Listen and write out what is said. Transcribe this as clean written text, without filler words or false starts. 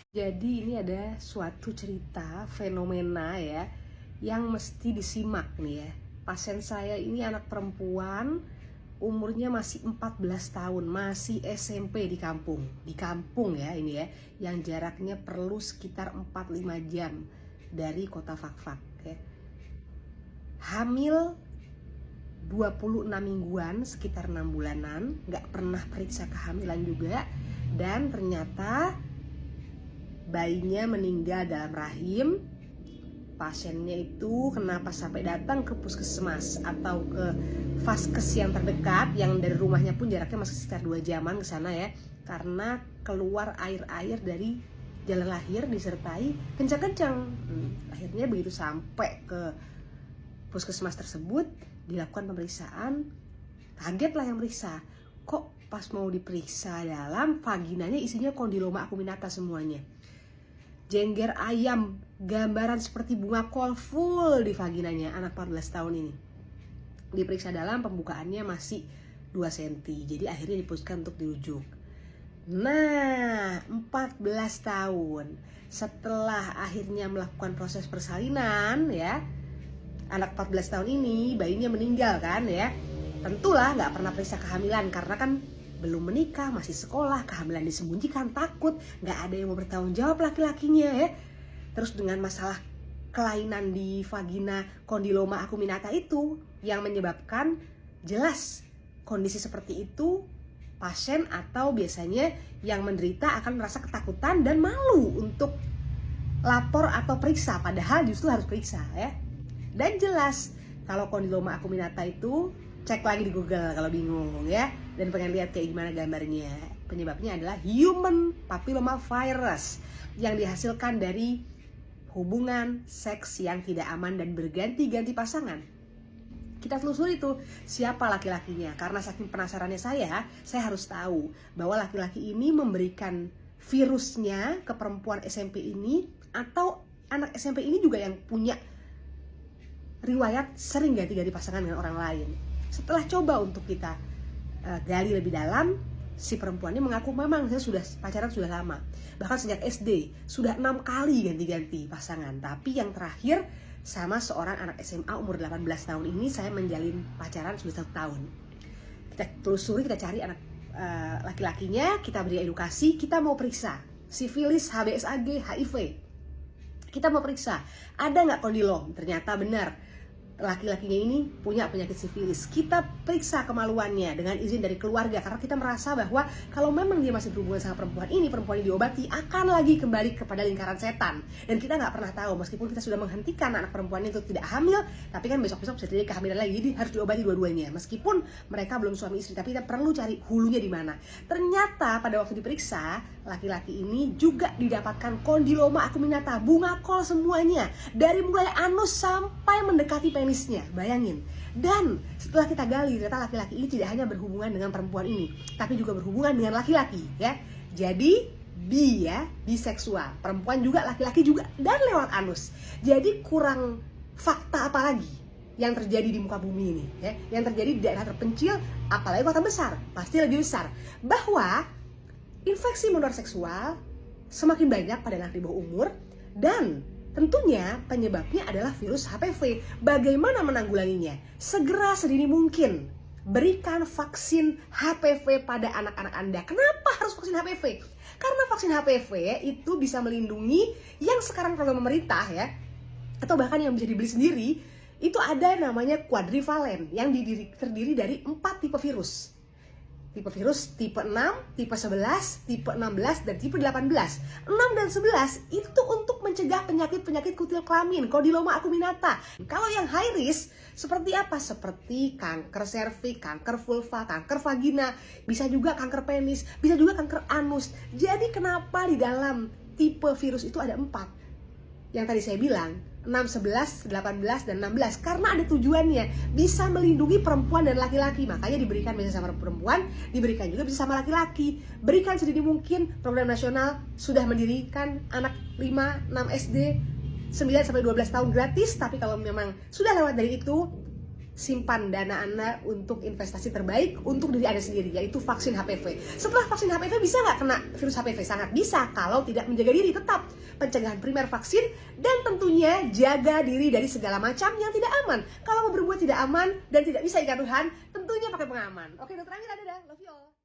Jadi ini ada suatu cerita fenomena ya yang mesti disimak nih ya. Pasien saya ini anak perempuan, umurnya masih 14 tahun, masih SMP di kampung. Di kampung ya ini ya, yang jaraknya perlu sekitar 4-5 jam dari kota Fakfak ya. Hamil 26 mingguan, sekitar 6 bulanan, nggak pernah periksa kehamilan juga, dan ternyata bayinya meninggal dalam rahim. Pasiennya itu kenapa sampai datang ke puskesmas atau ke vaskes yang terdekat, yang dari rumahnya pun jaraknya masih sekitar 2 jaman ke sana ya, karena keluar air-air dari jalan lahir disertai kencang-kencang. Akhirnya begitu sampai ke puskesmas tersebut dilakukan pemeriksaan, kagetlah yang periksa, kok pas mau diperiksa dalam vaginanya isinya kondiloma acuminata semuanya. Jengger ayam, gambaran seperti bunga kol full di vaginanya anak 14 tahun ini. Diperiksa dalam, pembukaannya masih 2 cm. Jadi akhirnya diputuskan untuk dirujuk. Nah, 14 tahun setelah akhirnya melakukan proses persalinan ya, anak 14 tahun ini bayinya meninggal kan ya. Tentulah nggak pernah periksa kehamilan karena kan belum menikah, masih sekolah, kehamilan disembunyikan, takut nggak ada yang mau bertanggung jawab laki-lakinya ya. Terus dengan masalah kelainan di vagina kondiloma acuminata itu yang menyebabkan jelas kondisi seperti itu pasien atau biasanya yang menderita akan merasa ketakutan dan malu untuk lapor atau periksa, padahal justru harus periksa ya. Dan jelas kalau kondiloma acuminata itu, cek lagi di Google kalau bingung ya, dan pengen lihat kayak gimana gambarnya. Penyebabnya adalah human papilloma virus yang dihasilkan dari hubungan seks yang tidak aman dan berganti-ganti pasangan. Kita telusuri itu siapa laki-lakinya, karena saking penasarannya saya harus tahu bahwa laki-laki ini memberikan virusnya ke perempuan SMP ini, atau anak SMP ini juga yang punya riwayat sering ganti-ganti pasangan dengan orang lain. Setelah coba untuk kita gali lebih dalam, si perempuan ini mengaku memang saya sudah pacaran sudah lama, bahkan sejak SD sudah 6 kali ganti-ganti pasangan. Tapi yang terakhir sama seorang anak SMA umur 18 tahun ini saya menjalin pacaran sudah 1 tahun. Kita telusuri, kita cari anak laki-lakinya, kita beri edukasi, kita mau periksa sifilis, HBsAg, HIV. Kita mau periksa ada nggak kondilom, ternyata benar laki-lakinya ini punya penyakit sifilis. Kita periksa kemaluannya dengan izin dari keluarga, karena kita merasa bahwa kalau memang dia masih berhubungan sama perempuan ini diobati, akan lagi kembali kepada lingkaran setan. Dan kita nggak pernah tahu, meskipun kita sudah menghentikan anak perempuan itu tidak hamil, tapi kan besok-besok bisa terjadi kehamilan lagi, jadi harus diobati dua-duanya. Meskipun mereka belum suami istri, tapi kita perlu cari hulunya di mana. Ternyata pada waktu diperiksa, laki-laki ini juga didapatkan kondiloma acuminata, bunga kol semuanya, dari mulai anus sampai mendekati penisnya, bayangin. Dan setelah kita gali, ternyata laki-laki ini tidak hanya berhubungan dengan perempuan ini, tapi juga berhubungan dengan laki-laki ya. Jadi bi ya, biseksual, perempuan juga, laki-laki juga, dan lewat anus. Jadi kurang fakta apa lagi yang terjadi di muka bumi ini ya, yang terjadi di daerah terpencil, apalagi kota besar, pasti lebih besar, bahwa infeksi menular seksual semakin banyak pada anak di bawah umur, dan tentunya penyebabnya adalah virus HPV. Bagaimana menanggulanginya? Segera sedini mungkin berikan vaksin HPV pada anak-anak Anda. Kenapa harus vaksin HPV? Karena vaksin HPV itu bisa melindungi, yang sekarang program pemerintah ya, atau bahkan yang bisa dibeli sendiri, itu ada namanya quadrivalen yang terdiri dari 4 tipe virus. Tipe virus tipe 6, tipe 11, tipe 16, dan tipe 18. 6 dan 11 itu untuk mencegah penyakit-penyakit kutil kelamin, kondiloma acuminata. Kalau yang high risk seperti apa? Seperti kanker serviks, kanker vulva, kanker vagina, bisa juga kanker penis, bisa juga kanker anus. Jadi kenapa di dalam tipe virus itu ada 4? Yang tadi saya bilang 6, 11, 18, dan 16, karena ada tujuannya, bisa melindungi perempuan dan laki-laki. Makanya diberikan bisa sama perempuan, diberikan juga bisa sama laki-laki. Berikan sedini mungkin. Program nasional sudah mendirikan anak 5, 6 SD, 9 sampai 12 tahun gratis. Tapi kalau memang sudah lewat dari itu, simpan dana Anda untuk investasi terbaik untuk diri Anda sendiri, yaitu vaksin HPV. Setelah vaksin HPV bisa nggak kena virus HPV? Sangat bisa kalau tidak menjaga diri. Tetap pencegahan primer vaksin, dan tentunya jaga diri dari segala macam yang tidak aman. Kalau mau berbuat tidak aman dan tidak bisa ikat Tuhan, tentunya pakai pengaman. Oke, Dokter Amira, dadah, love you all.